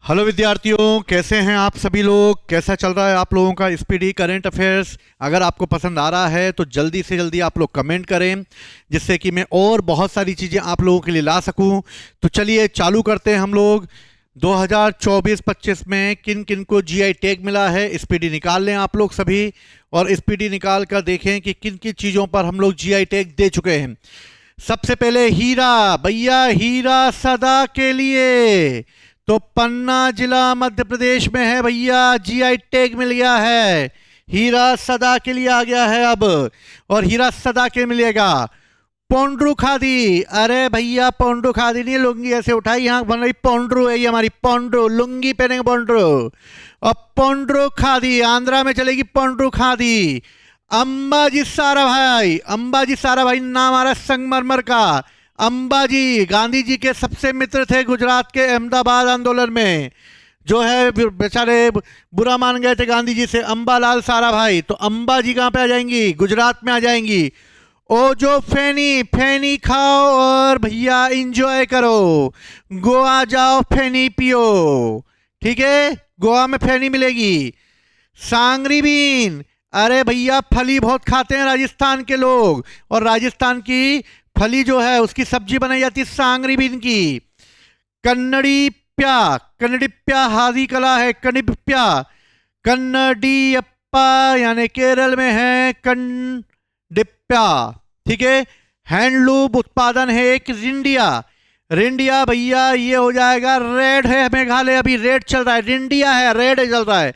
Hello विद्यार्थियों, कैसे हैं आप सभी लोग। कैसा चल रहा है आप लोगों का स्पीडी करंट अफेयर्स। अगर आपको पसंद आ रहा है तो जल्दी से जल्दी आप लोग कमेंट करें, जिससे कि मैं और बहुत सारी चीज़ें आप लोगों के लिए ला सकूं। तो चलिए चालू करते हैं हम लोग। 2024-25 में किन किन को जीआई टैग मिला है, स्पीडी निकाल लें आप लोग सभी। और स्पीडी निकाल कर देखें कि किन किन चीज़ों पर हम लोग जीआई टैग दे चुके हैं। सबसे पहले हीरा, भैया हीरा सदा के लिए। तो पन्ना जिला मध्य प्रदेश में है भैया, जीआई टैग मिल गया है। हीरा सदा के लिए आ गया है अब। और हीरा सदा के मिलेगा। पौंड्रू खादी, अरे भैया पौंड्रू खादी नहीं, लुंगी ऐसे उठाई यहाँ बन रही पौंड्रू है, ये हमारी पौंड्रू लुंगी पहनेंगे पौंड्रू। और पौंड्रू खादी आंध्रा में चलेगी, पौंड्रू खादी। अंबाजी सारा भाई, अंबाजी सारा भाई नाम आ रहा है संगमरमर का। अंबाजी गांधी जी के सबसे मित्र थे गुजरात के अहमदाबाद आंदोलन में। जो है बेचारे बुरा मान गए थे गांधी जी से, अंबालाल सारा भाई। तो अंबाजी कहाँ पे आ जाएंगी, गुजरात में आ जाएंगी। ओ जो फेनी, फेनी खाओ और भैया इंजॉय करो। गोवा जाओ फेनी पियो, ठीक है, गोवा में फेनी मिलेगी। सांगरी बीन, अरे भैया फली बहुत खाते हैं राजस्थान के लोग, और राजस्थान की फली जो है उसकी सब्जी बनाई जाती है सांगरी बीन की। कन्नड़ीप्या, कन्नड़ीप्या हादी कला है, कन्नड़ीप्या, कन्नडीयप्पा यानी केरल में है कन्नडिप्या, ठीक है। हैंडलूम उत्पादन है एक रिंडिया। रिंडिया भैया ये हो जाएगा, रेड है मेघालय, अभी रेड चल रहा है, रिंडिया है रेड चल रहा है।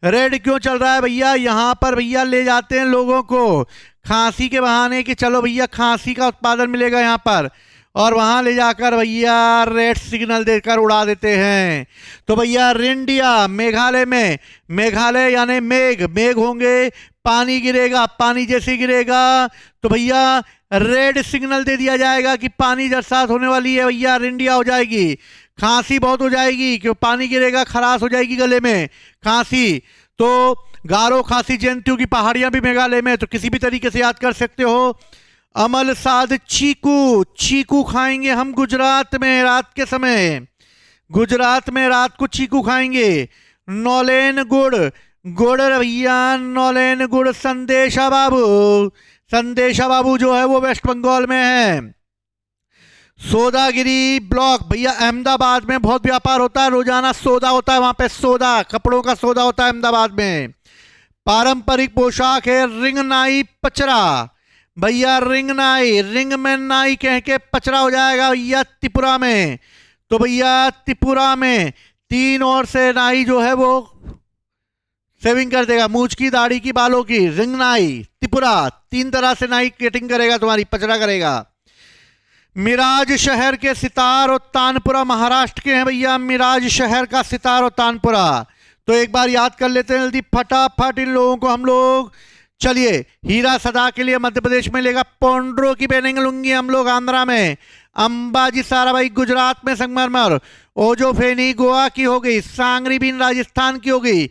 रेड क्यों चल रहा है भैया, यहां पर भैया ले जाते हैं लोगों को खांसी के बहाने कि चलो भैया खांसी का उत्पादन मिलेगा यहां पर, और वहां ले जाकर भैया रेड सिग्नल देकर उड़ा देते हैं। तो भैया रिंडिया मेघालय में, मेघालय यानी मेघ, मेघ होंगे, पानी गिरेगा, पानी जैसे गिरेगा तो भैया रेड सिग्नल दे दिया जाएगा कि पानी बरसात होने वाली है भैया, रिंडिया हो जाएगी। खांसी बहुत हो जाएगी क्यों, पानी गिरेगा, खराश हो जाएगी गले में खांसी। तो गारो खासी जयंतियों की पहाड़ियां भी मेघालय में, तो किसी भी तरीके से याद कर सकते हो। अमल साध चीकू, चीकू खाएंगे हम गुजरात में रात के समय, गुजरात में रात को चीकू खाएंगे। नौलेन गुड़, गुड़ भैया नौलेन गुड़। संदेशा बाबू, संदेशा बाबू जो है वो वेस्ट बंगाल में है। सोदागिरी ब्लॉक भैया अहमदाबाद में बहुत व्यापार होता है, रोजाना सौदा होता है वहां पे, सौदा कपड़ों का सौदा होता है अहमदाबाद में। पारंपरिक पोशाक है रिंगनाई पचरा, भैया रिंगनाई, रिंग में नाई कह के पचरा हो जाएगा भैया त्रिपुरा में। तो भैया त्रिपुरा में तीन ओर से नाई जो है वो सेविंग कर देगा, मूछ की, दाढ़ी की, बालों की। रिंगनाई त्रिपुरा, तीन तरह से नाई कटिंग करेगा, तुम्हारी पचरा करेगा। मिराज शहर के सितार और तानपुरा महाराष्ट्र के हैं भैया, मिराज शहर का सितार और तानपुरा। तो एक बार याद कर लेते हैं जल्दी फटाफट इन लोगों को हम लोग। चलिए हीरा सदा के लिए मध्य प्रदेश में लेगा, पौंड्रो की पहनेंगे लुंगी हम लोग आंध्रा में। अंबाजी साराभाई गुजरात में संगमरमर। ओजो फेनी गोवा की हो गई, सांगरी बीन राजस्थान की हो गई।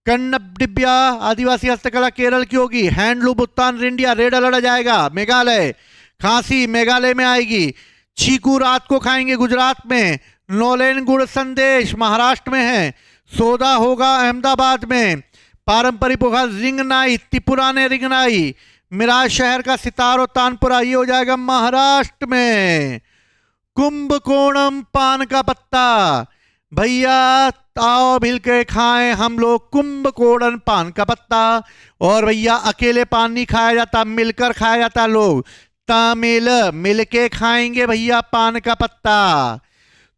कन्नडिब्या आदिवासी हस्तकला केरल की होगी। हैंडलूम उत्तान रिंडिया रेड अलर्ट आ जाएगा मेघालय। खांसी मेघालय में आएगी। चीकू रात को खाएंगे गुजरात में। नौलेन गुड़ संदेश महाराष्ट्र में है। सौदा होगा अहमदाबाद में। पारंपरिक पोशाक रिंगनाई, त्रिपुरा ने रिंगनाई। मिराज शहर का सितार और तानपुरा ये हो जाएगा महाराष्ट्र में। कुंभकोणम पान का पत्ता, भैया आओ मिल के खाएं हम लोग कुंभकोणम पान का पत्ता। और भैया अकेले पान नहीं खाया जाता, मिलकर खाया जाता, लोग तामिल मिलके खाएंगे भैया पान का पत्ता।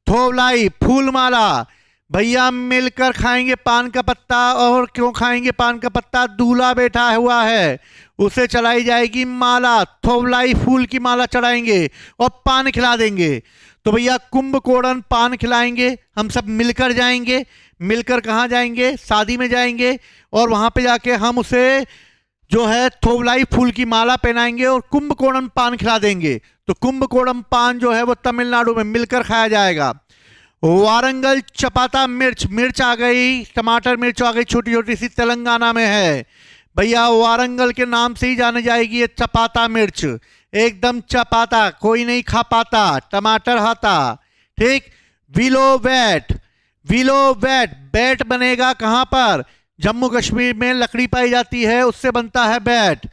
थोलाई फूलमाला, भैया मिलकर खाएंगे पान का पत्ता। और क्यों खाएंगे पान का पत्ता, दूल्हा बैठा हुआ है उसे चलाई जाएगी माला, थोलाई फूल की माला चढ़ाएंगे और पान खिला देंगे। तो भैया कुंभकोणम पान खिलाएंगे, हम सब मिलकर जाएंगे। मिलकर कहाँ जाएंगे, शादी में जाएंगे, और वहां पे जाके हम उसे जो है थोलाई फूल की माला पहनाएंगे और कुंभकोणम पान खिला देंगे। तो कुंभकोणम पान जो है वो तमिलनाडु में मिलकर खाया जाएगा। वारंगल चपाता मिर्च, मिर्च आ गई, टमाटर मिर्च आ गई छोटी छोटी सी, तेलंगाना में है भैया। वारंगल के नाम से ही जाने जाएगी ये चपाता मिर्च, एकदम चपाता, कोई नहीं खा पाता, टमाटर हाता, ठीक। विलोवेट, विलोवेट बैट बनेगा कहां पर? जम्मू कश्मीर में लकड़ी पाई जाती है, उससे बनता है बैट।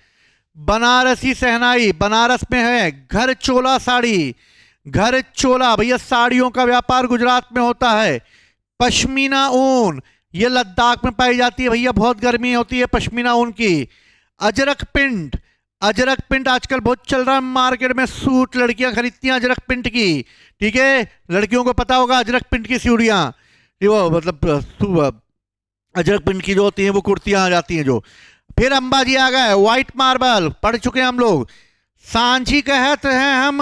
बनारसी सहनाई बनारस में है। घर चोला साड़ी, घर चोला भैया साड़ियों का व्यापार गुजरात में होता है। पश्मीना ऊन ये लद्दाख में पाई जाती है भैया, बहुत गर्मी होती है पश्मीना ऊन की। अजरक प्रिंट, अजरक प्रिंट आजकल बहुत चल रहा है मार्केट में, सूट लड़कियां खरीदती हैं अजरक प्रिंट की, ठीक है। लड़कियों को पता होगा अजरक प्रिंट की सीढ़ियां, वो मतलब अजरक प्रिंट की जो होती हैं वो कुर्तियां आ जाती हैं जो। फिर अंबाजी आ गए, व्हाइट मार्बल पढ़ चुके हैं हम लोग। सांझी कहत हैं हम,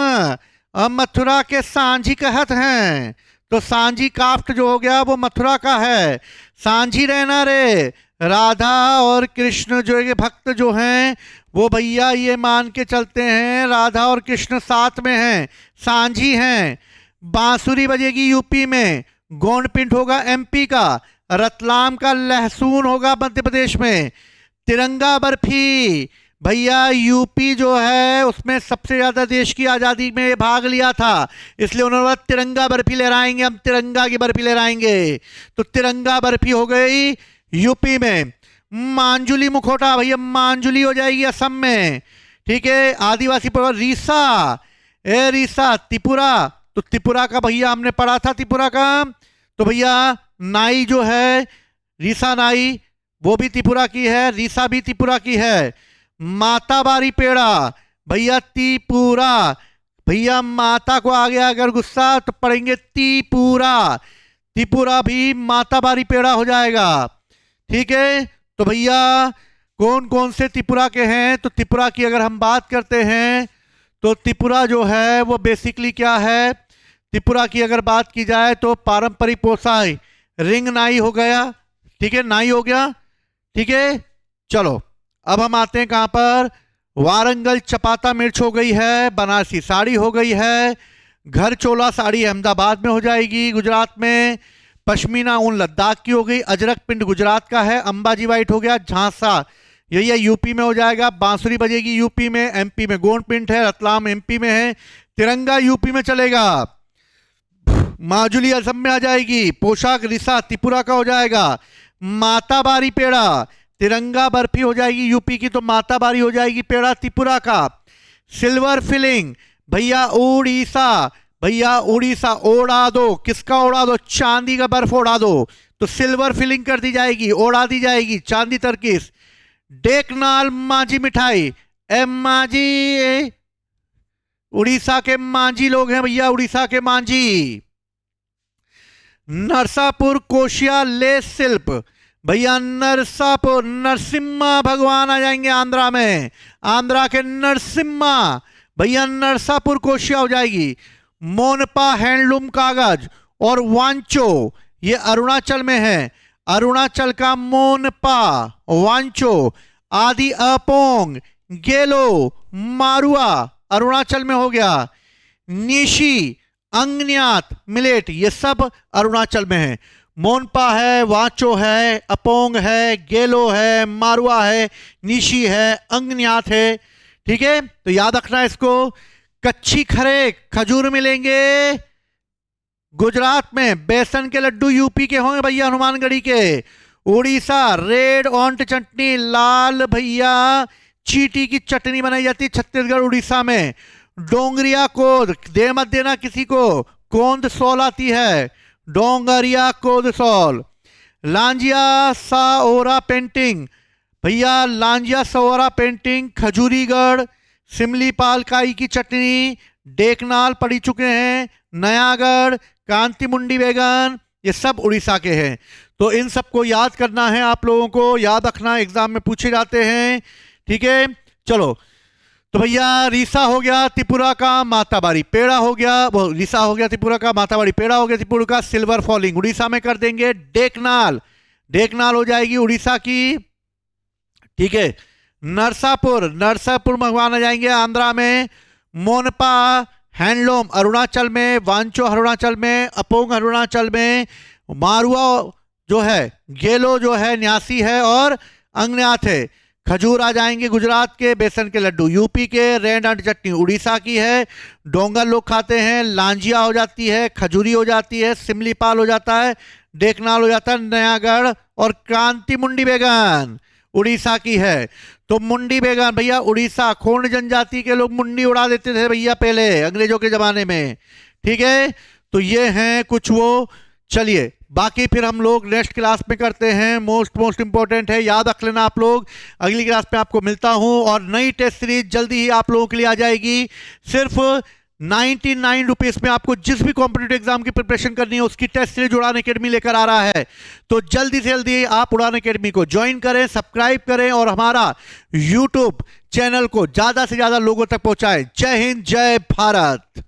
मथुरा के सांझी कहत हैं, तो सांझी काफ्ट जो हो गया वो मथुरा का है। सांझी रहना रे, राधा और कृष्ण जो ये भक्त जो हैं वो भैया ये मान के चलते हैं राधा और कृष्ण साथ में हैं, सांझी हैं। बांसुरी बजेगी यूपी में, गोंड पिंट होगा एमपी का, रतलाम का लहसुन होगा मध्य प्रदेश में। तिरंगा बर्फी भैया यूपी जो है उसमें सबसे ज्यादा देश की आजादी में भाग लिया था, इसलिए उन्होंने बोला तिरंगा बर्फी लहराएंगे, हम तिरंगा की बर्फी लहराएंगे, तो तिरंगा बर्फी हो गई यूपी में। मांजुली मुखौटा भैया मांजुली हो जाएगी असम में, ठीक है। आदिवासी पर रीसा, ए रीसा त्रिपुरा, तो त्रिपुरा का भैया हमने पढ़ा था त्रिपुरा का, तो भैया नाई जो है रीसा नाई वो भी त्रिपुरा की है, रीसा भी त्रिपुरा की है। माताबारी पेड़ा भैया त्रिपुरा, भैया माता को आ गया अगर गुस्सा तो पढ़ेंगे त्रिपुरा, त्रिपुरा भी माताबारी पेड़ा हो जाएगा, ठीक है। तो भैया कौन कौन से त्रिपुरा के हैं, तो त्रिपुरा की अगर हम बात करते हैं तो त्रिपुरा जो है वो बेसिकली क्या है, त्रिपुरा की अगर बात की जाए तो पारंपरिक पोशाक रिंग नाई हो गया, ठीक है, नाई हो गया, ठीक है। चलो अब हम आते हैं कहां पर, वारंगल चपाता मिर्च हो गई है, बनारसी साड़ी हो गई है, घर चोला साड़ी अहमदाबाद में हो जाएगी गुजरात में, पश्मीना ऊन लद्दाख की हो गई, अजरक पिंड गुजरात का है, अंबाजी वाइट हो गया झांसा यही है यूपी में हो जाएगा, बांसुरी बजेगी यूपी में, एमपी में गोंड पिंट है, रतलाम एमपी में है, तिरंगा यूपी में चलेगा, माजुली असम में आ जाएगी, पोशाक रिसा त्रिपुरा का हो जाएगा, माताबारी पेड़ा तिरंगा बर्फी हो जाएगी यूपी की, तो माताबारी हो जाएगी पेड़ा त्रिपुरा का। सिल्वर फिलिंग भैया उड़ीसा, भैया उड़ीसा ओढ़ा दो, किसका ओढ़ा दो, चांदी का बर्फ ओढ़ा दो, तो सिल्वर फिलिंग कर दी जाएगी, ओढ़ा दी जाएगी चांदी तरकीस। डेकनाल मांझी मिठाई, मांझी उड़ीसा के मांझी लोग हैं भैया, उड़ीसा के मांझी। नरसापुर कोशिया लेस शिल्प भैया, नरसापुर नरसिम्हा भगवान आ जाएंगे आंध्रा में, आंध्रा के नरसिम्हा भैया नरसापुर कोशिया हो जाएगी। मोनपा हैंडलूम कागज और वांचो ये अरुणाचल में है, अरुणाचल का मोनपा वांचो। आदि अपोंग गेलो मारुआ अरुणाचल में हो गया। निशी अंगन्यात मिलेट ये सब अरुणाचल में है। मोनपा है, वांचो है, अपोंग है, गेलो है, मारुआ है, निशी है, अंगन्यात है, ठीक है। तो याद रखना इसको। कच्ची खरे खजूर मिलेंगे गुजरात में, बेसन के लड्डू यूपी के होंगे भैया हनुमानगढ़ी के। उड़ीसा रेड ऑन्ट चटनी लाल भैया चीटी की चटनी बनाई जाती है छत्तीसगढ़ उड़ीसा में। डोंगरिया कोद दे मत देना किसी को, कोंद सौल आती है, डोंगरिया कोद सौल। लांजिया साओरा पेंटिंग भैया, लांजिया साओरा पेंटिंग खजूरीगढ़। सिमलीपाल काई की चटनी डेकनाल पड़ी चुके हैं, नयागढ़ कांति मुंडी बैगन ये सब उड़ीसा के हैं। तो इन सबको याद करना है आप लोगों को, याद रखना, एग्जाम में पूछे जाते हैं, ठीक है। चलो तो भैया रीसा हो गया त्रिपुरा का, माताबारी पेड़ा हो गया, वो रीसा हो गया त्रिपुरा का, माताबारी पेड़ा हो गया त्रिपुरा का। सिल्वर फॉलिंग उड़ीसा में कर देंगे। डेकनाल, डेकनाल हो जाएगी उड़ीसा की, ठीक है। नरसापुर, नरसापुर भगवान आ जाएंगे आंध्रा में। मोनपा हैंडलूम अरुणाचल में, वांचो अरुणाचल में, अपोंग अरुणाचल में, मारुआ जो है, गेलो जो है न्यासी है और अंगन्यात है। खजूर आ जाएंगे गुजरात के, बेसन के लड्डू यूपी के, रेड एंड चटनी उड़ीसा की है, डोंगर लोग खाते हैं, लांजिया हो जाती है, खजूरी हो जाती है, सिमलीपाल हो जाता है, डेकनाल हो जाता है, नयागढ़ और क्रांति मुंडी बैगन उड़ीसा की है। तो मुंडी बैगन भैया उड़ीसा, खोंड जनजाति के लोग मुंडी उड़ा देते थे भैया पहले अंग्रेजों के जमाने में, ठीक है। तो ये हैं कुछ वो, चलिए बाकी फिर हम लोग नेक्स्ट क्लास में करते हैं। मोस्ट इंपॉर्टेंट है, याद रख लेना आप लोग। अगली क्लास में आपको मिलता हूं और नई टेस्ट सीरीज जल्दी ही आप लोगों के लिए आ जाएगी। सिर्फ 99 रुपीज में आपको जिस भी कॉम्पिटिटिव एग्जाम की प्रिपरेशन करनी है उसकी टेस्ट सीरीज उड़ान अकेडमी लेकर आ रहा है। तो जल्दी से जल्दी आप उड़ान अकेडमी को ज्वाइन करें, सब्सक्राइब करें और हमारा यूट्यूब चैनल को ज्यादा से ज्यादा लोगों तक पहुंचाएं। जय हिंद, जय भारत।